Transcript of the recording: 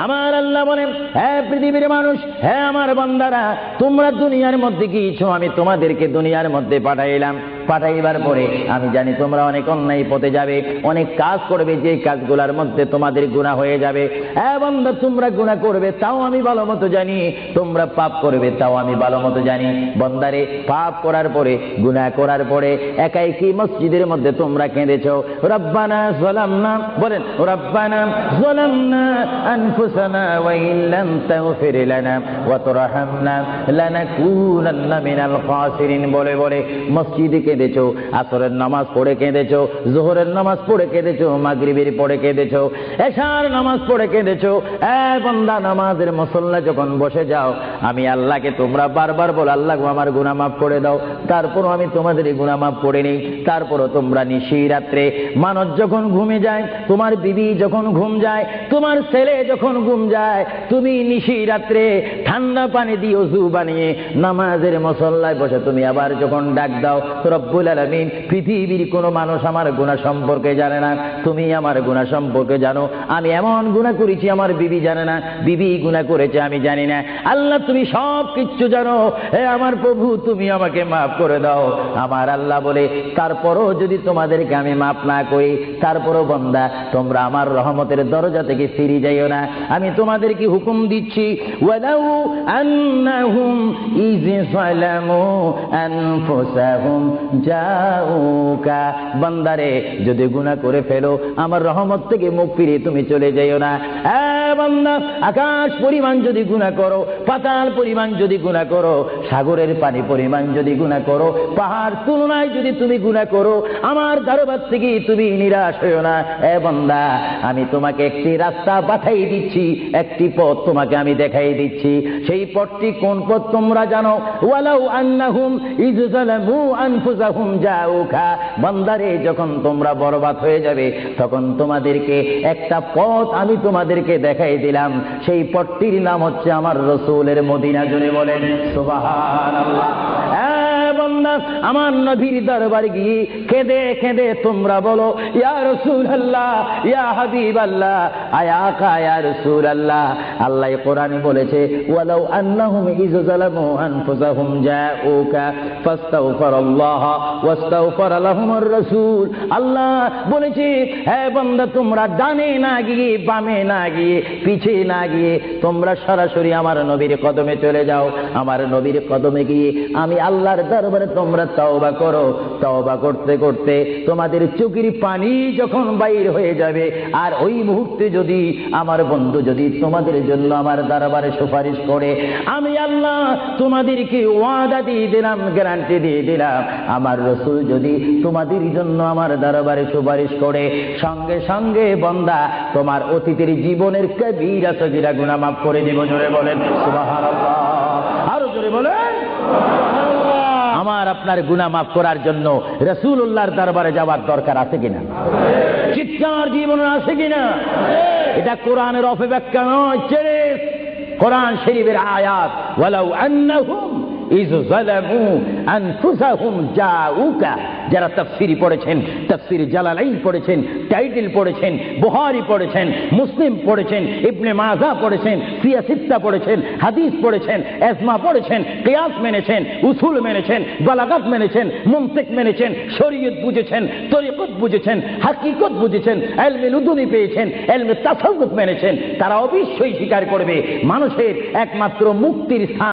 আমার আল্লাহ বলেন, হে পৃথিবীর মানুষ, হে আমার বান্দারা, তোমরা দুনিয়ার মধ্যে গিয়েছো, আমি তোমাদেরকে দুনিয়ার মধ্যে পাঠাইলাম। পাঠাইবার পরে আমি জানি তোমরা অনেক অন্যায় পথে যাবে, অনেক কাজ করবে, যে কাজগুলোর মধ্যে তোমাদের গুনাহ হয়ে যাবে। হ্যাঁ বান্দা, তোমরা গুনাহ করবে তাও আমি ভালো মতো জানি, তোমরা পাপ করবে তাও আমি ভালো মতো জানি। বান্দারে, পাপ করার পরে, গুনাহ করার পরে একাই কি মসজিদের মধ্যে তোমরা কেঁদেছো, রব্বানা যালামনা, বলেন রব্বানা যালামনা আনফুসানা ওয়া ইল্লাম তাগফির লানা ওয়া তুরহামনা লানাকুনান্না মিনাল খাসিরিন বলে বলে মসজিদে কেঁদেছো, আসরের নামাজ পড়ে কেঁদেছো, যোহরের নামাজ পড়ে কেঁদেছো, মাগরিবের পড়ে কেঁদেছো, এশার নামাজ পড়ে কেঁদেছো। বান্দা, নামাজের মুসল্লা যখন বসে যাও, আমি আল্লাহকে তোমরা বারবার বলো, আল্লাহ আমার গুনাহ মাফ করে দাও। তারপরও আমি তোমাদের গুনাহ মাফ করে নেই। তারপরও তোমরা নিশি রাত্রে, মানুষ যখন ঘুমে যায়, তোমার বিবি যখন ঘুম যায়, তোমার ছেলে যখন ঘুম যায়, তুমি নিশি রাত্রে ঠান্ডা পানি দিয়ে ওযু বানিয়ে নামাজের মুসল্লায় বসে তুমি আবার যখন ডাক দাও, রব্বুল আলামিন, পৃথিবীর কোনো মানুষ আমার গুনাহ সম্পর্কে জানে না, তুমি আমার গুনাহ সম্পর্কে জানো। আমি এমন গুনাহ করেছি আমার বিবি জানে না, বিবি গুনাহ করেছে আমি জানি না। আল্লাহ, তুমি সব কিচ্ছু জানো। হে আমার প্রভু, তুমি আমাকে মাফ করে দাও। আমার আল্লাহ বলে, তারপরও যদি তোমাদেরকে আমি মাফ না করি, তারপরও বান্দা, তোমরা আমার রহমতের দরজা থেকে ফিরে যাইও না। আমি তোমাদেরকে হুকুম দিচ্ছি, ওয়ালাউ আন্নাহুম ইয যালামু আনফুসাহুম জাউকা, বান্দারে, যদি গুনাহ করে ফেলো, আমার রহমত থেকে মুখ ফিরিয়ে তুমি চলে যাইও না। বান্দা, আকাশ পরিমাণ যদি গুনাহ করো, পাতাল পরিমাণ যদি গুনাহ করো, সাগরের পানি পরিমাণ যদি গুনাহ করো, পাহাড় তুলনায় যদি তুমি গুনাহ করো, আমার দরবার থেকে তুমি নিরাশ হইও না। বান্দা, আমি তোমাকে একটি রাস্তা পাঠাই দিচ্ছি, একটি পথ তোমাকে আমি দেখাই দিচ্ছি। সেই পথটি কোন পথ তোমরা জানো? ওয়ালাউ আন্নাহুম ইয যালামু আনফুসাহুম জাউকা, বান্দারে, যখন তোমরা বরবাদ হয়ে যাবে, তখন তোমাদেরকে একটা পথ আমি তোমাদেরকে দেখাই দিলাম। সেই পথটির নাম হচ্ছে আমার রাসূলের মদিনা। জোরে বলেন সুবহানাল্লাহ। বান্দা, আমার নবীর দরবারে গিয়ে কেঁদে কেঁদে তোমরা বলো, ইয়া রাসূলুল্লাহ, ইয়া হাবিবাল্লাহ, আয়া আকা, ইয়া রাসূলুল্লাহ। আল্লাহ কোরআনে বলেছে, ওয়ালাউ আন্নাহুম ইয যালামু আনফুসাহুম জাউকা ফাস্তাগফিরুল্লাহ ওয়াস্তাগফার লাহুমুর রাসূল। আল্লাহ বলেছে, হে বান্দা, তোমরা ডানে না গিয়ে, বামে না গিয়ে, পিছে না গিয়ে, তোমরা সরাসরি আমার নবীর কদমে চলে যাও। আমার নবীর কদমে গিয়ে আমি আল্লাহর দরবারে তোমরা তওবা করো। তওবা করতে করতে তোমাদের চোখের পানি যখন বাইর হয়ে যাবে, আর ওই মুহূর্তে যদি আমার বন্ধু যদি তোমাদের জন্য আমার দরবারে সুপারিশ করে, আমি আল্লাহ তোমাদেরকে ওয়াদা দিয়ে দিলাম, গ্যারান্টি দিয়ে দিলাম, আমার রাসূল যদি তোমাদের জন্য আমার দরবারে সুপারিশ করে, সঙ্গে সঙ্গে বান্দা, তোমার অতীতের জীবনের কবিরা সগীরা গুনাহ মাফ করে দেব। জোরে বলেন সুবহানাল্লাহ। আরো জোরে বলেন। আমার আপনার গুনাহ মাফ করার জন্য রাসূলুল্লাহর দরবারে যাওয়ার দরকার আছে কিনা? চিৎকার জীবনে আছে কিনা? এটা কোরআনের অপব্যাখ্যা নয়, কোরআন শরীফের আয়াত। ওয়ালাউ আন্নাহুম ইয যালামু আনফুসাহুম জাউকা, যারা তাফসীরি পড়েছেন, তাফসীর জালালাইন পড়েছেন, টাইটেল পড়েছেন, বুখারী পড়েছেন, মুসলিম পড়েছেন, ইবনে মাজাহ পড়েছেন, ফিয়া সিত্তা পড়েছেন, হাদিস পড়েছেন, ইজমা পড়েছেন, কিয়াস মেনেছেন, উসুল মেনেছেন, বালাগাত মেনেছেন, মুনতিক মেনেছেন, শরীয়ত বুঝেছেন, তরিকত বুঝেছেন, হাকিকত বুঝেছেন, ইলমে লুদুনি পেয়েছেন, ইলমে তাসাউফ মেনেছেন, তারা অবশ্যই স্বীকার করবে মানুষের একমাত্র মুক্তির স্থান